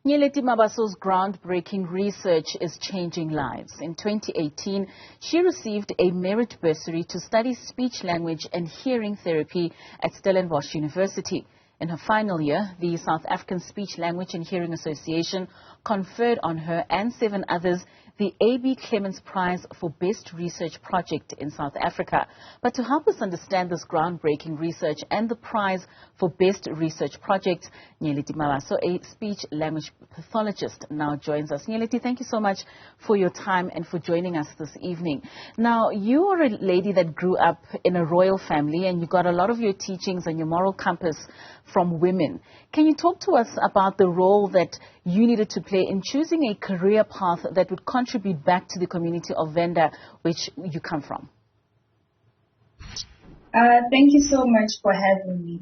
Nyeleti Mabaso's groundbreaking research is changing lives. In 2018, she received a merit bursary to study speech, language and hearing therapy at Stellenbosch University. In her final year, the South African Speech, Language and Hearing Association conferred on her and 7 others the AB Clemons Prize for Best Research Project in South Africa. But to help us understand this groundbreaking research and the prize for Best Research Project, Nyeleti Mabaso, a speech-language pathologist, now joins us. Nyeleti, thank you so much for your time and for joining us this evening. Now, you are a lady that grew up in a royal family and you got a lot of your teachings and your moral compass from women. Can you talk to us about the role that you needed to play in choosing a career path that would contribute back to the community of Venda, which you come from? Thank you so much for having me.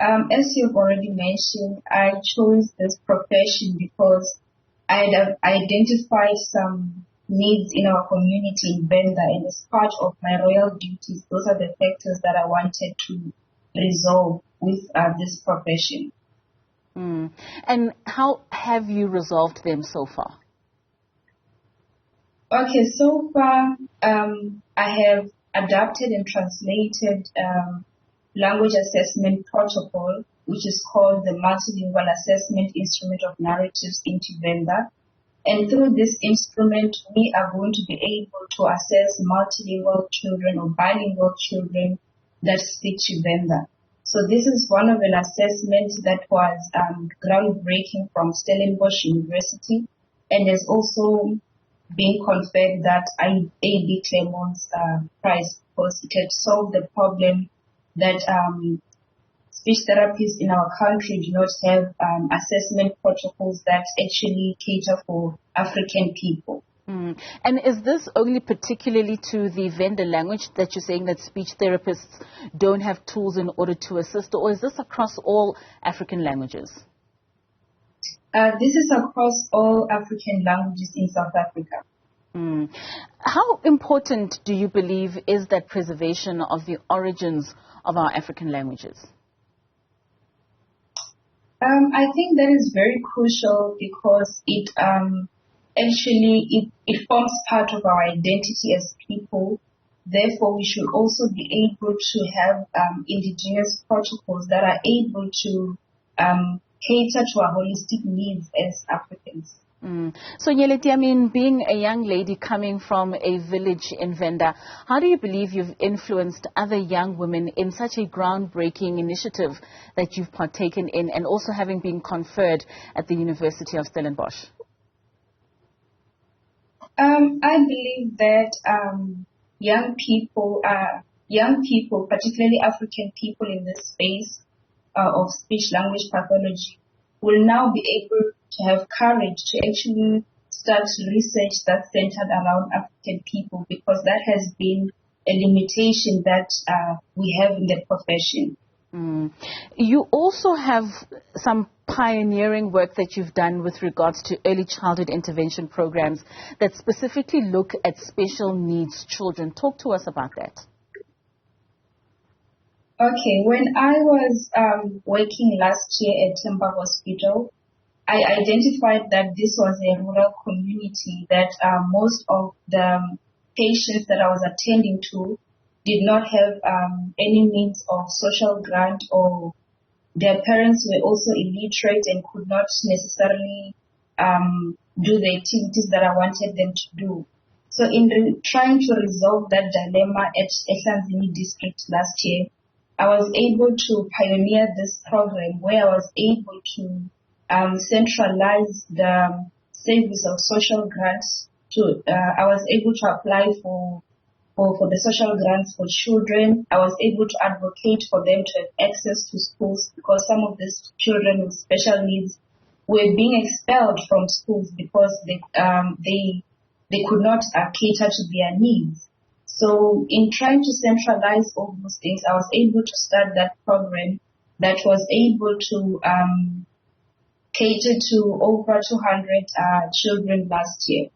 As you've already mentioned, I chose this profession because I had identified some needs in our community in Venda, and as part of my royal duties, those are the factors that I wanted to resolve with this profession. And how have you resolved them so far? Okay, so far I have adapted and translated language assessment protocol, which is called the Multilingual Assessment Instrument of Narratives into Venda. And through this instrument, we are going to be able to assess multilingual children or bilingual children that speak to Venda. So this is one of an assessment that was groundbreaking from Stellenbosch University and has also been conferred that AB Clemons Prize because it had solved the problem that speech therapists in our country do not have assessment protocols that actually cater for African people. And is this only particularly to the Venda language that you're saying that speech therapists don't have tools in order to assist, or is this across all African languages? This is across all African languages in South Africa. How important do you believe is that preservation of the origins of our African languages? I think that is very crucial because it it forms part of our identity as people. Therefore, we should also be able to have indigenous protocols that are able to cater to our holistic needs as Africans. So, Nyeleti, I mean, being a young lady coming from a village in Venda, how do you believe you've influenced other young women in such a groundbreaking initiative that you've partaken in and also having been conferred at the University of Stellenbosch? I believe that young people, particularly African people in this space of speech-language pathology, will now be able to have courage to actually start research that's centered around African people, because that has been a limitation that we have in the profession. You also have some pioneering work that you've done with regards to early childhood intervention programs that specifically look at special needs children. Talk to us about that. Okay, when I was working last year at Temba Hospital, I identified that this was a rural community, that most of the patients that I was attending to did not have any means of social grant, or their parents were also illiterate and could not necessarily do the activities that I wanted them to do. So in trying to resolve that dilemma at Ehlanzini district last year, I was able to pioneer this program where I was able to centralize the service of social grants. I was able to apply for the social grants for children. I was able to advocate for them to have access to schools, because some of these children with special needs were being expelled from schools because they could not cater to their needs. So in trying to centralize all those things, I was able to start that program that was able to cater to over 200 children last year.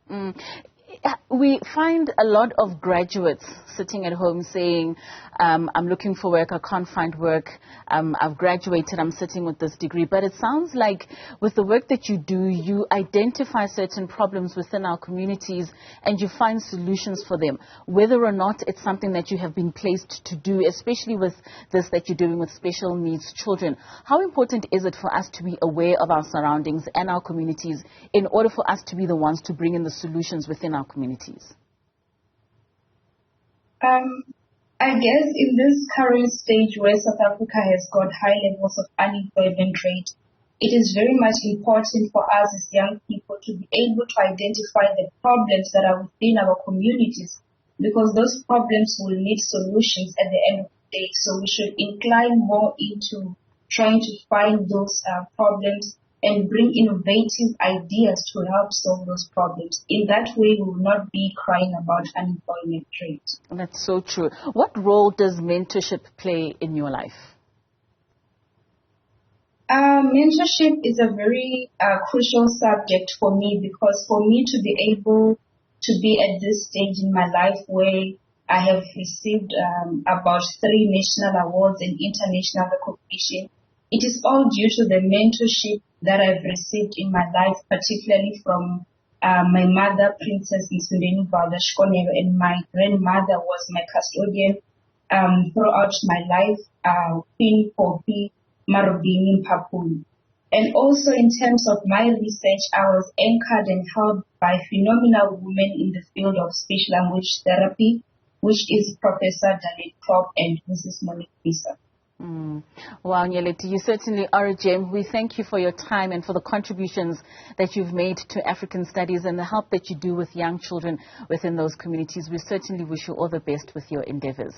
We find a lot of graduates sitting at home saying, I'm looking for work, I can't find work, I've graduated, I'm sitting with this degree. But it sounds like with the work that you do, you identify certain problems within our communities and you find solutions for them, whether or not it's something that you have been placed to do, especially with this that you're doing with special needs children. How important is it for us to be aware of our surroundings and our communities in order for us to be the ones to bring in the solutions within our communities? I guess in this current stage where South Africa has got high levels of unemployment rate, it is very much important for us as young people to be able to identify the problems that are within our communities, because those problems will need solutions at the end of the day. So we should incline more into trying to find those problems and bring innovative ideas to help solve those problems. In that way, we will not be crying about unemployment rate. That's so true. What role does mentorship play in your life? Mentorship is a very crucial subject for me, because for me to be able to be at this stage in my life where I have received about 3 national awards and international recognition, it is all due to the mentorship that I've received in my life, particularly from my mother, Princess Nsundeni Valashkonero, and my grandmother was my custodian throughout my life, Queen Poppy Marubini Mpapulu. And also in terms of my research, I was anchored and helped by phenomenal women in the field of speech language therapy, which is Professor Dalit Krop and Mrs. Monique Bisa. Wow, Nyeleti, you certainly are a gem. We thank you for your time and for the contributions that you've made to African studies and the help that you do with young children within those communities. We certainly wish you all the best with your endeavors.